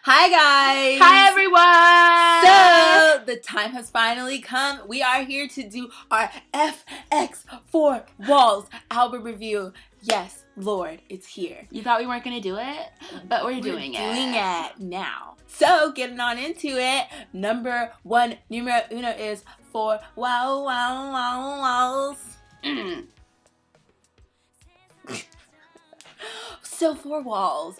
Hi guys! Hi everyone! So, the time has finally come. We are here to do our FX4 Walls album review. Yes, Lord, it's here. You thought we weren't going to do it? But we're doing it now. So, getting on into it, numero uno is 4 Walls. So 4 Walls,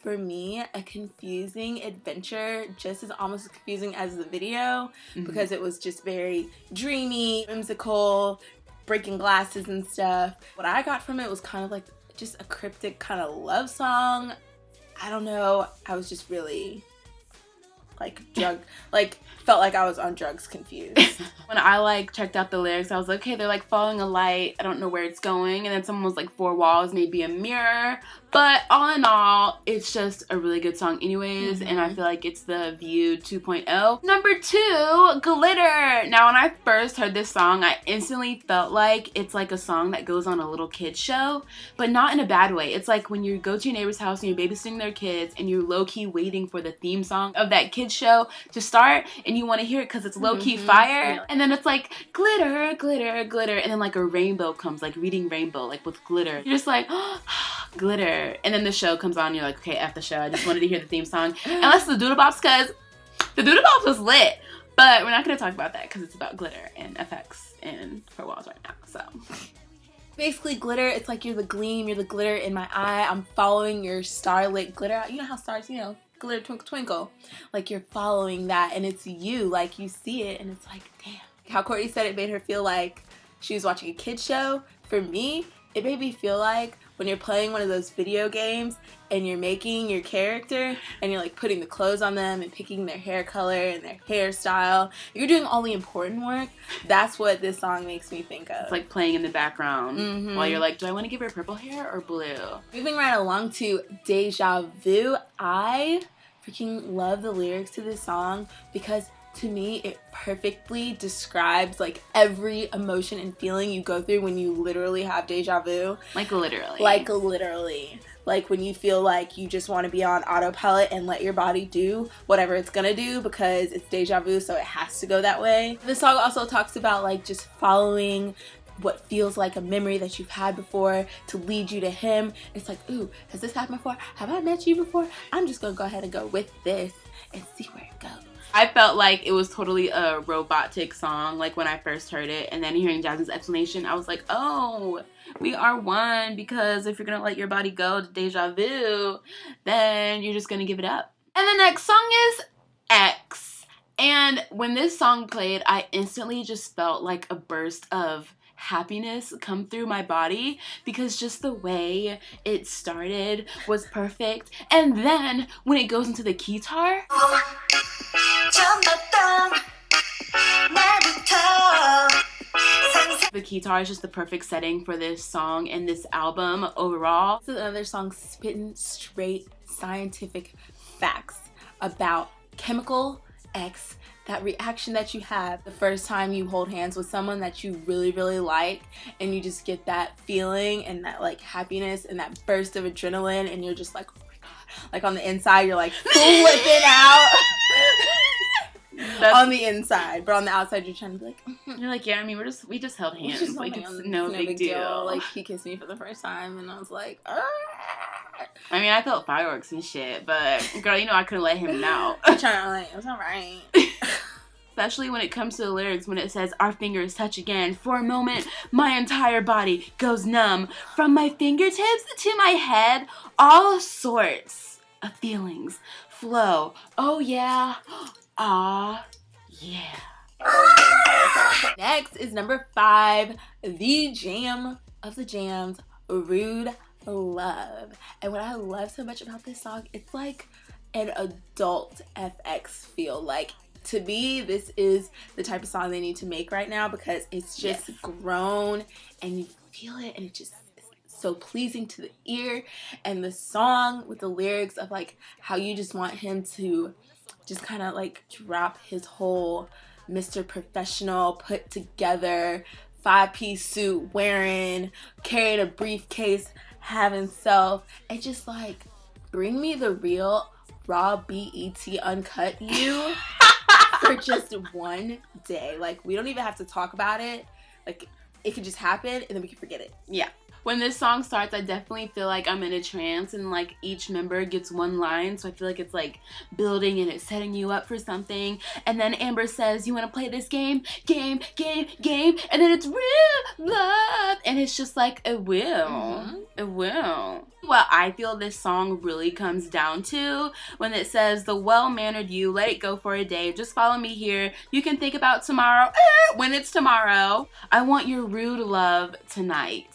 for me, a confusing adventure, just as almost as confusing as the video, because it was just very dreamy, whimsical, breaking glasses and stuff. What I got from it was kind of like just a cryptic kind of love song. I don't know, I was just really felt like I was on drugs confused. When I checked out the lyrics, I was like, okay, they're following a light. I don't know where it's going. And then someone was like 4 walls, maybe a mirror. But all in all, it's just a really good song anyways. And I feel like it's the View 2.0. Number 2, Glitter. Now, when I first heard this song, I instantly felt like it's like a song that goes on a little kid's show, but not in a bad way. It's like when you go to your neighbor's house and you're babysitting their kids and you're low-key waiting for the theme song of that kid's show to start and you want to hear it because it's low-key fire. Yeah. And then it's like, glitter, glitter, glitter. And then like a rainbow comes, like reading rainbow, like with glitter. You're just like, oh, glitter. And then the show comes on and you're like, okay, F the show. I just wanted to hear the theme song. And let's the Doodle Bops because the Doodle Bops was lit. But we're not going to talk about that because it's about glitter and FX and 4 walls right now. So basically, glitter, it's like you're the gleam, you're the glitter in my eye. I'm following your starlit glitter. You know how stars, glitter, twinkle, twinkle. Like you're following that and it's you. Like you see it and it's like, damn. How Courtney said it made her feel like she was watching a kid's show. For me, it made me feel like when you're playing one of those video games and you're making your character and you're like putting the clothes on them and picking their hair color and their hairstyle. You're doing all the important work. That's what this song makes me think of. It's like playing in the background while you're like, do I want to give her purple hair or blue? Moving right along to Deja Vu. I freaking love the lyrics to this song because to me, it perfectly describes like every emotion and feeling you go through when you literally have deja vu. Like literally. Like literally. Like when you feel like you just want to be on autopilot and let your body do whatever it's gonna do because it's deja vu, so it has to go that way. This song also talks about like just following what feels like a memory that you've had before to lead you to him. It's like, ooh, has this happened before? Have I met you before? I'm just gonna go ahead and go with this and see where it goes. I felt like it was totally a robotic song, like when I first heard it, and then hearing Jasmine's explanation, I was like, oh, we are one, because if you're gonna let your body go to deja vu, then you're just gonna give it up. And the next song is X. And when this song played, I instantly just felt like a burst of happiness come through my body because just the way it started was perfect. And then when it goes into the guitar, the guitar is just the perfect setting for this song and this album overall. This is another song spitting straight scientific facts about chemical X. That reaction that you have the first time you hold hands with someone that you really, really like, and you just get that feeling and that like happiness and that burst of adrenaline, and you're just like, oh my god, like on the inside you're like flipping out. On the inside, but on the outside you're trying to be like, you're like, yeah, I mean, we just held hands, like it's no big deal. Like he kissed me for the first time and I was like, ah. I mean, I felt fireworks and shit, but girl, I couldn't let him know. I'm trying to like, it's alright. Especially when it comes to the lyrics, when it says, our fingers touch again. For a moment, my entire body goes numb. From my fingertips to my head, all sorts of feelings flow. Oh yeah, aw, yeah. Next is number 5, the jam of the jams, Rude Love. And what I love so much about this song, it's like an adult FX feel. Like, to me, this is the type of song they need to make right now because it's just grown and you feel it and it just is so pleasing to the ear. And the song with the lyrics of like how you just want him to just kind of like drop his whole Mr. Professional, put together, 5-piece suit wearing, carrying a briefcase, having self, and just like bring me the real raw BET uncut you for just one day. Like, we don't even have to talk about it. Like, it could just happen and then we can forget it. Yeah. When this song starts, I definitely feel like I'm in a trance and like each member gets one line. So I feel like it's like building and it's setting you up for something. And then Amber says, you want to play this game? Game. And then it's real love. And it's just like, it will. It will. What I feel this song really comes down to when it says, the well-mannered you, let it go for a day. Just follow me here. You can think about tomorrow when it's tomorrow. I want your rude love tonight.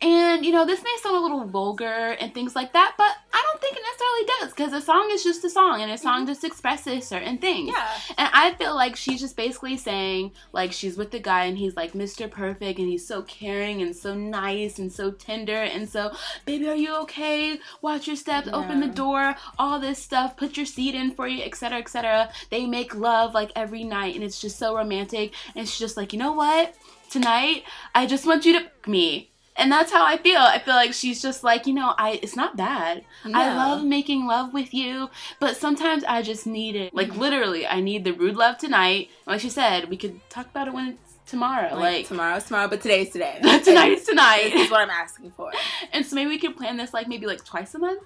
And, you know, this may sound a little vulgar and things like that, but I don't think it necessarily does, because a song is just a song, and a song just expresses certain things. Yeah. And I feel like she's just basically saying, like, she's with the guy, and he's, like, Mr. Perfect, and he's so caring and so nice and so tender, and so, baby, are you okay? Watch your steps, open the door, all this stuff, put your seat in for you, etc., etc. They make love, like, every night, and it's just so romantic, and she's just like, you know what? Tonight, I just want you to pick me. And that's how I feel. I feel like she's just like, you know, it's not bad. No. I love making love with you, but sometimes I just need it. Like, literally, I need the rude love tonight. Like she said, we could talk about it when it's tomorrow. Like tomorrow's tomorrow, but today's today. Tonight's tonight. This is what I'm asking for. And so maybe we can plan this, like, maybe, like, twice a month?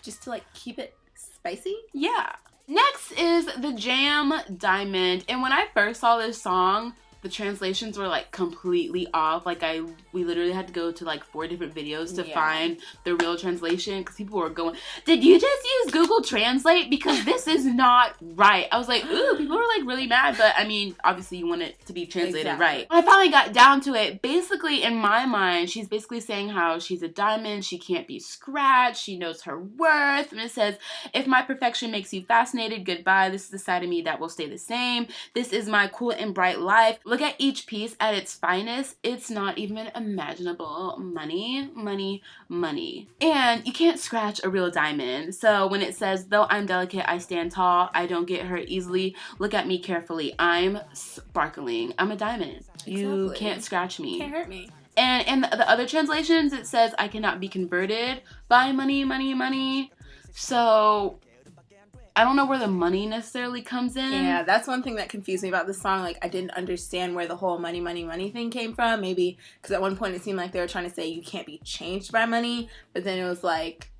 Just to, like, keep it spicy? Yeah. Next is the Jam Diamond. And when I first saw this song, the translations were like completely off. Like we literally had to go to like 4 different videos to find the real translation, because people were going, did you just use Google Translate? Because this is not right. I was like, ooh, people were like really mad, but I mean, obviously you want it to be translated right. When I finally got down to it, basically in my mind, she's basically saying how she's a diamond, she can't be scratched, she knows her worth, and it says, if my perfection makes you fascinated, goodbye, this is the side of me that will stay the same. This is my cool and bright life. Look at each piece at its finest. It's not even imaginable. Money, money, money. And you can't scratch a real diamond. So when it says, though I'm delicate, I stand tall, I don't get hurt easily, look at me carefully, I'm sparkling. I'm a diamond. You can't scratch me. Can't hurt me. And in the other translations, it says, I cannot be converted by money, money, money. So I don't know where the money necessarily comes in. Yeah, that's one thing that confused me about this song. Like, I didn't understand where the whole money, money, money thing came from. Maybe because at one point it seemed like they were trying to say you can't be changed by money. But then it was like,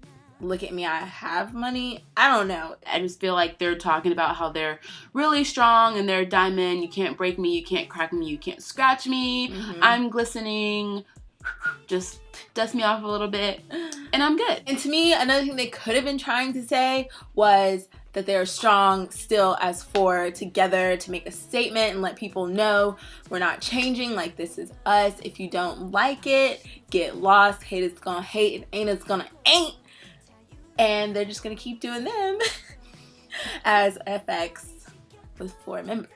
look at me, I have money. I don't know. I just feel like they're talking about how they're really strong and they're a diamond. You can't break me, you can't crack me, you can't scratch me. I'm glistening. Just dust me off a little bit and I'm good. And to me, another thing they could have been trying to say was that they're strong still as 4 together to make a statement and let people know we're not changing, like this is us. If you don't like it, get lost. Hate is gonna hate and ain't is gonna ain't. And they're just gonna keep doing them as FX with 4 members.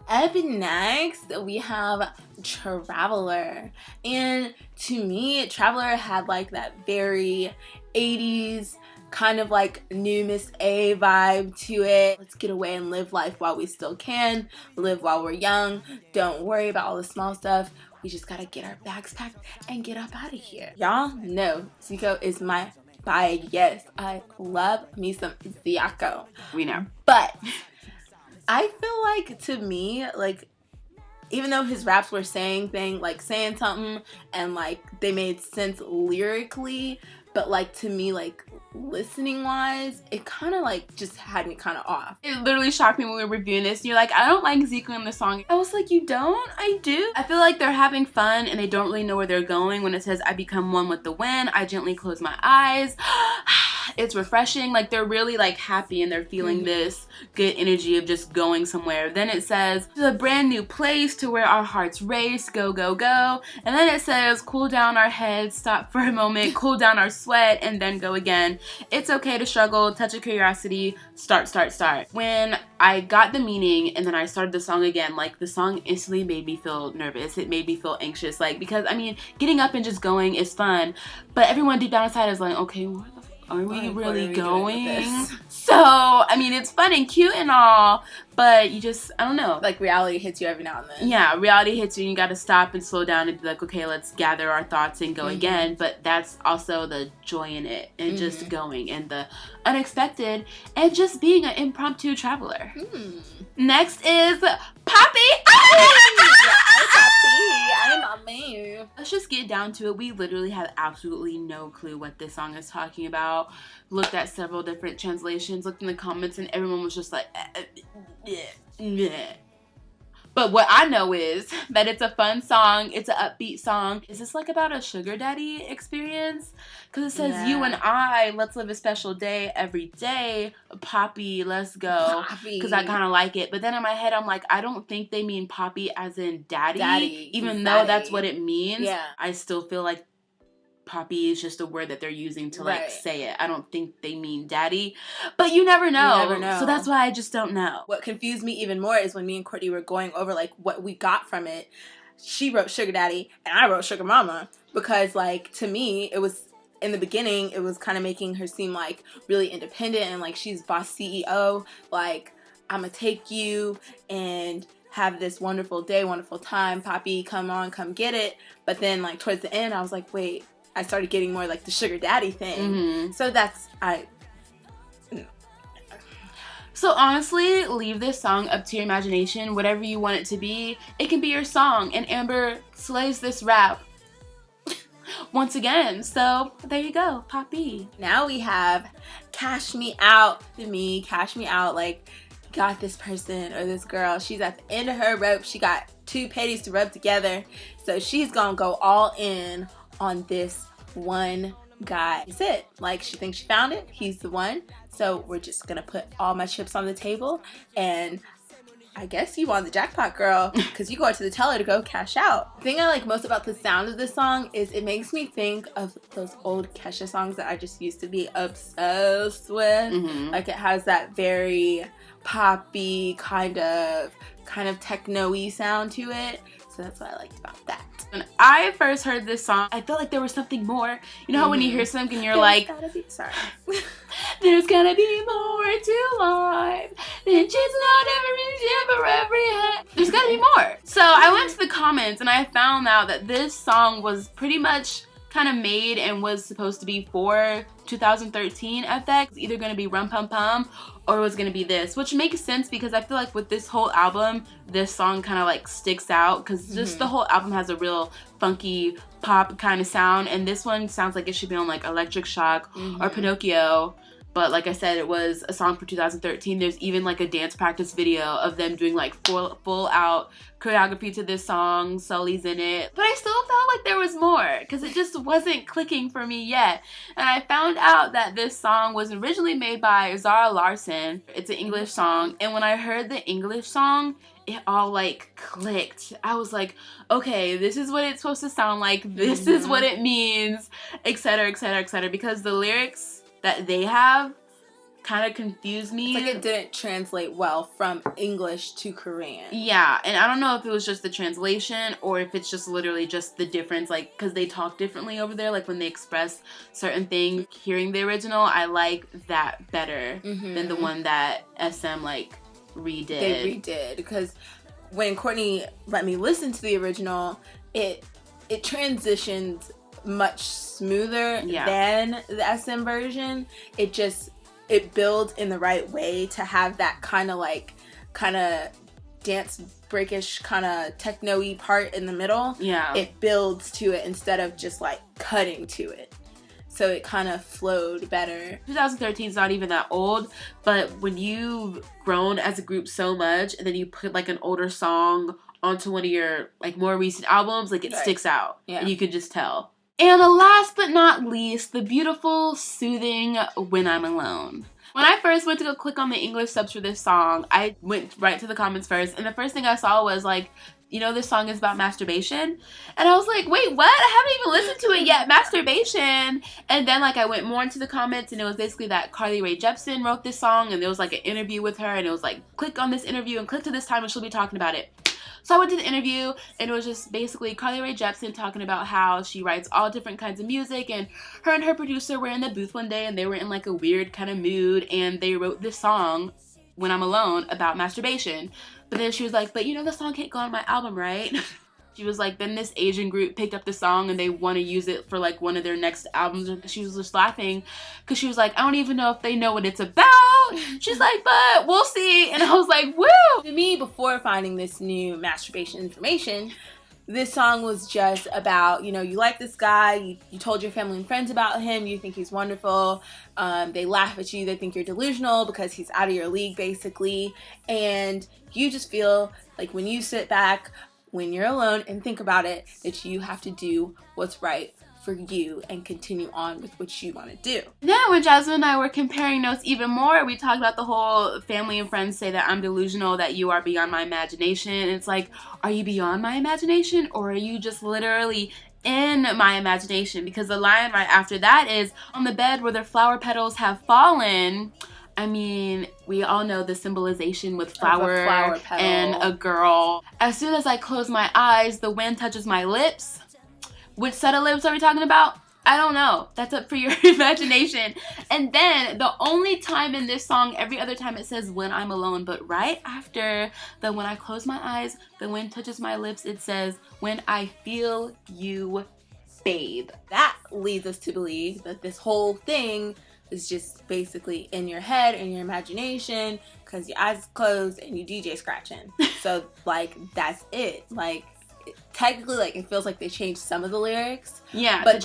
Up next, we have Traveler. And to me, Traveler had like that very 80s kind of like new Miss A vibe to it. Let's get away and live life while we still can. Live while we're young. Don't worry about all the small stuff. We just gotta get our bags packed and get up out of here. Y'all know Zico is my vibe. Yes, I love me some Zico. We know. But I feel like, to me, like, even though his raps were saying something and like they made sense lyrically, but like to me, like listening wise, it kind of like just had me kind of off. It literally shocked me when we were reviewing this. You're like, I don't like Zico in the song. I was like, you don't? I do. I feel like they're having fun and they don't really know where they're going. When it says, I become one with the wind, I gently close my eyes. It's refreshing. Like, they're really like happy and they're feeling this good energy of just going somewhere. Then it says, to a brand new place to where our hearts race, go, go, go. And then it says, cool down our heads, stop for a moment, cool down our sweat, and then go again. It's okay to struggle, touch of curiosity, start, start, start. When I got the meaning and then I started the song again, like the song instantly made me feel nervous. It made me feel anxious. Like, because I mean, getting up and just going is fun, but everyone deep down inside is like, okay, where the are we really what are we doing going? with this? So, I mean, it's fun and cute and all, but you just, I don't know. Like, reality hits you every now and then. Yeah, reality hits you and you gotta stop and slow down and be like, okay, let's gather our thoughts and go again. But that's also the joy in it and just going and the unexpected and just being an impromptu traveler. Next is Poppy. I'm a man. Let's just get down to it. We literally have absolutely no clue what this song is talking about. Looked at several different translations, looked in the comments, and everyone was just like, But what I know is that it's a fun song. It's an upbeat song. Is this like about a sugar daddy experience? Because it says, you and I, let's live a special day every day. Poppy, let's go. Because I kind of like it. But then in my head, I'm like, I don't think they mean Poppy as in daddy. Even though that's what it means. Yeah. I still feel like Poppy is just a word that they're using to like say it. I don't think they mean daddy, but you never know. You never know. So that's why I just don't know. What confused me even more is when me and Courtney were going over like what we got from it. She wrote sugar daddy and I wrote sugar mama because like to me it was in the beginning it was kind of making her seem like really independent and like she's boss CEO, like I'm gonna take you and have this wonderful day, wonderful time, Poppy, come on, come get it. But then like towards the end I was like, wait, I started getting more like the sugar daddy thing. So that's, So honestly, leave this song up to your imagination, whatever you want it to be. It can be your song, and Amber slays this rap once again. So there you go, Poppy. Now we have Cash Me Out, Cash Me Out, like got this person or this girl. She's at the end of her rope. She got two patties to rub together. So she's gonna go all in on this one guy. That's it. Like she thinks she found it. He's the one. So we're just gonna put all my chips on the table and I guess you won the jackpot, girl, because you go to the teller to go cash out. The thing I like most about the sound of this song is it makes me think of those old Kesha songs that I just used to be obsessed with. Like it has that very poppy kind of techno-y sound to it. So that's what I liked about that. When I first heard this song, I felt like there was something more. You know how when you hear something, you're like, there's gotta be more to life than just not every head. There's gotta be more. So I went to the comments and I found out that this song was pretty much kind of made and was supposed to be for 2013 FX. It's either going to be Rum Pum Pum or it was going to be this, which makes sense because I feel like with this whole album, this song kind of like sticks out because just the whole album has a real funky pop kind of sound, and this one sounds like it should be on like Electric Shock or Pinocchio. But like I said, it was a song for 2013. There's even like a dance practice video of them doing like full out choreography to this song. Sully's in it. But I still felt like there was more because it just wasn't clicking for me yet. And I found out that this song was originally made by Zara Larsson. It's an English song. And when I heard the English song, it all like clicked. I was like, okay, this is what it's supposed to sound like. This is what it means, etc., etc., etc. Because the lyrics that they have kind of confused me. It's like it didn't translate well from English to Korean. Yeah, and I don't know if it was just the translation or if it's just literally just the difference, like, because they talk differently over there, like when they express certain things. Hearing the original, I like that better than the one that SM, like, redid. They redid, because when Courtney let me listen to the original, it transitions much smoother than the SM version. It builds in the right way to have that kind of dance breakish kind of techno-y part in the middle. Yeah. It builds to it instead of just like cutting to it. So it kind of flowed better. 2013 is not even that old, but when you've grown as a group so much and then you put like an older song onto one of your like more recent albums, like it sticks out. Yeah. And you can just tell. And last but not least, the beautiful, soothing When I'm Alone. When I first went to go click on the English subs for this song, I went right to the comments first, and the first thing I saw was like, you know, this song is about masturbation. And I was like, wait, what? I haven't even listened to it yet. Masturbation. And then like I went more into the comments, and it was basically that Carly Rae Jepsen wrote this song, and there was like an interview with her, and it was like, click on this interview and click to this time and she'll be talking about it. So I went to the interview, and it was just basically Carly Rae Jepsen talking about how she writes all different kinds of music, and her producer were in the booth one day, and they were in like a weird kind of mood, and they wrote this song, When I'm Alone, about masturbation. But then she was like, but you know the song can't go on my album, right? She was like, then this Asian group picked up the song and they want to use it for like one of their next albums. She was just laughing because she was like, I don't even know if they know what it's about. She's like, but we'll see. And I was like, woo! To me, before finding this new masturbation information, this song was just about, you know, you like this guy, you told your family and friends about him, you think he's wonderful, they laugh at you, they think you're delusional because he's out of your league, basically, and you just feel like when you sit back, when you're alone and think about it, that you have to do what's right for you and continue on with what you want to do. Then when Jasmine and I were comparing notes even more, we talked about the whole family and friends say that I'm delusional, that you are beyond my imagination. And it's like, are you beyond my imagination, or are you just literally in my imagination? Because the line right after that is, on the bed where the flower petals have fallen. I mean, we all know the symbolization with flower and a girl. As soon as I close my eyes, the wind touches my lips. Which set of lips are we talking about? I don't know. That's up for your imagination. And then the only time in this song, every other time it says when I'm alone, but right after the when I close my eyes, the wind touches my lips, it says when I feel you, babe. That leads us to believe that this whole thing is just basically in your head, in your imagination, because your eyes closed and you DJ scratching. So, like, that's it. Like, technically, like, it feels like they changed some of the lyrics. Yeah, but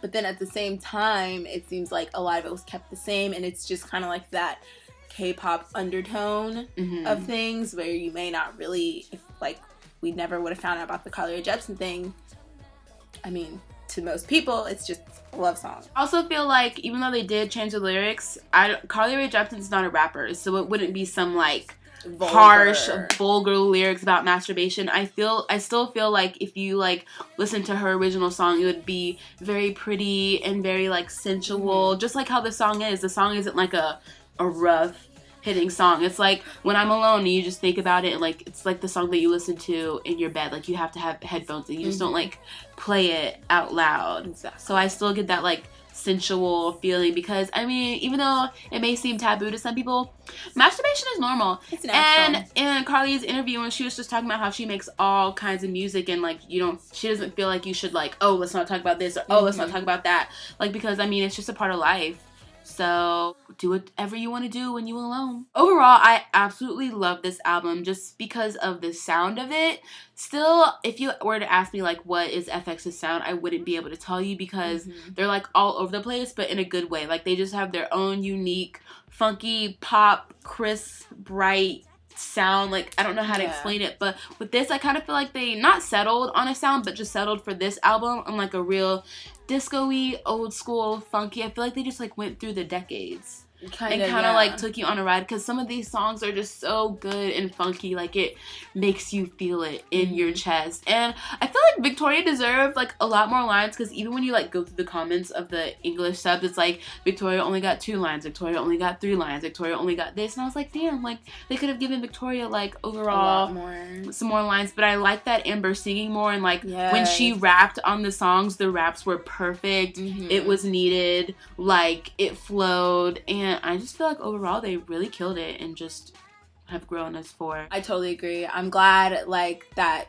but then at the same time, it seems like a lot of it was kept the same, and it's just kind of like that K-pop undertone of things where you may not really, if, like, we never would have found out about the Carly Rae Jepsen thing. I mean, to most people, it's just a love song. I also feel like even though they did change the lyrics, Carly Rae Jepsen's not a rapper, so it wouldn't be some like harsh, vulgar lyrics about masturbation. I still feel like if you like listen to her original song, it would be very pretty and very like sensual, just like how the song is. The song isn't like a rough hitting song. It's like when I'm alone and you just think about it, like it's like the song that you listen to in your bed. Like you have to have headphones and you just don't like play it out loud. Exactly. So I still get that like sensual feeling, because I mean, even though it may seem taboo to some people, masturbation is normal. It's natural. And in Carly's interview, when she was just talking about how she makes all kinds of music and like she doesn't feel like you should like, oh, let's not talk about this, or oh, let's not talk about that, like, because I mean, it's just a part of life. So do whatever you want to do when you're alone. Overall, I absolutely love this album just because of the sound of it. Still, if you were to ask me like what is FX's sound, I wouldn't be able to tell you, because they're like all over the place, but in a good way. Like they just have their own unique, funky, pop, crisp, bright sound. Like I don't know how to explain it, but with this I kind of feel like they not settled on a sound, but just settled for this album on like a real disco-y, old school, funky. I feel like they just like went through the decades and kind of like took you on a ride, because some of these songs are just so good and funky, like it makes you feel it in your chest. And I feel like Victoria deserved like a lot more lines, because even when you like go through the comments of the English subs, it's like Victoria only got 2 lines, Victoria only got 3 lines, Victoria only got this, and I was like, damn, like they could have given Victoria like overall some more lines. But I like that Amber singing more, and like when she rapped on the songs, the raps were perfect. It was needed, like it flowed, and I just feel like overall they really killed it and just have grown as 4. I totally agree. I'm glad like that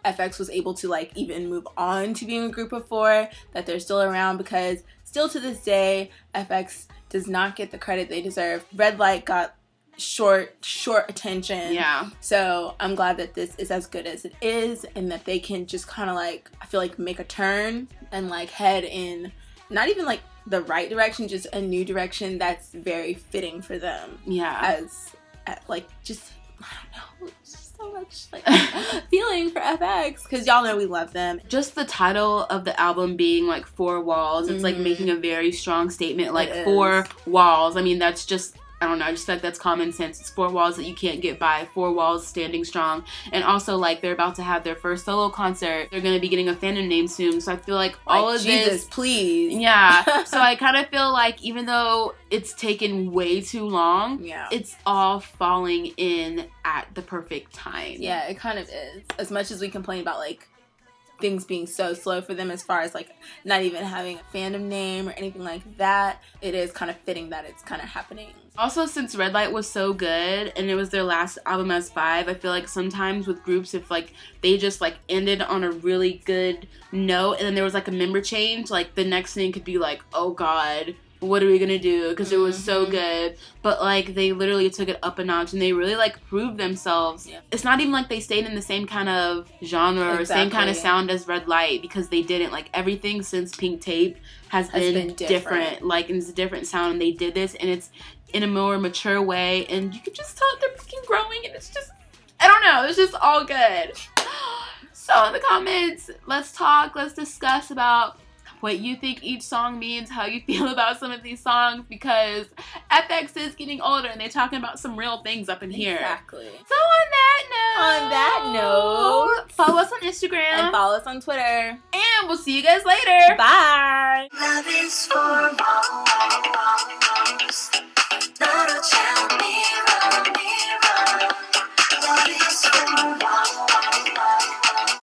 FX was able to like even move on to being a group of 4, that they're still around, because still to this day FX does not get the credit they deserve. Red Light got short attention. Yeah. So I'm glad that this is as good as it is, and that they can just kind of like, I feel like, make a turn and like head in not even like the right direction, just a new direction that's very fitting for them. Yeah. As like, just, I don't know, just so much like feeling for FX, because y'all know we love them. Just the title of the album being like 4 walls, it's like making a very strong statement, like 4 walls. I mean, that's just I don't know, I just feel like that's common sense. It's 4 walls that you can't get by, 4 walls standing strong. And also, like, they're about to have their first solo concert. They're going to be getting a fandom name soon. So I feel like all of Jesus, this... please. Yeah. So I kind of feel like even though it's taken way too long, it's all falling in at the perfect time. Yeah, it kind of is. As much as we complain about, like, things being so slow for them as far as, like, not even having a fandom name or anything like that, it is kind of fitting that it's kind of happening. Also, since Red Light was so good and it was their last album as 5, I feel like sometimes with groups, if, like, they just, like, ended on a really good note and then there was, like, a member change, like, the next thing could be like, oh god, what are we gonna do? Because it was so good. But, like, they literally took it up a notch and they really, like, proved themselves. Yeah. It's not even like they stayed in the same kind of genre or same kind of sound as Red Light, because they didn't. Like, everything since Pink Tape has been different. Like, it's a different sound, and they did this, and it's in a more mature way, and you can just tell they're fucking growing, and it's just, I don't know, it's just all good. So in the comments, let's talk, let's discuss about what you think each song means, how you feel about some of these songs, because FX is getting older and they're talking about some real things up in here. Exactly. So on that note, follow us on Instagram and follow us on Twitter, and we'll see you guys later. Bye. Love is for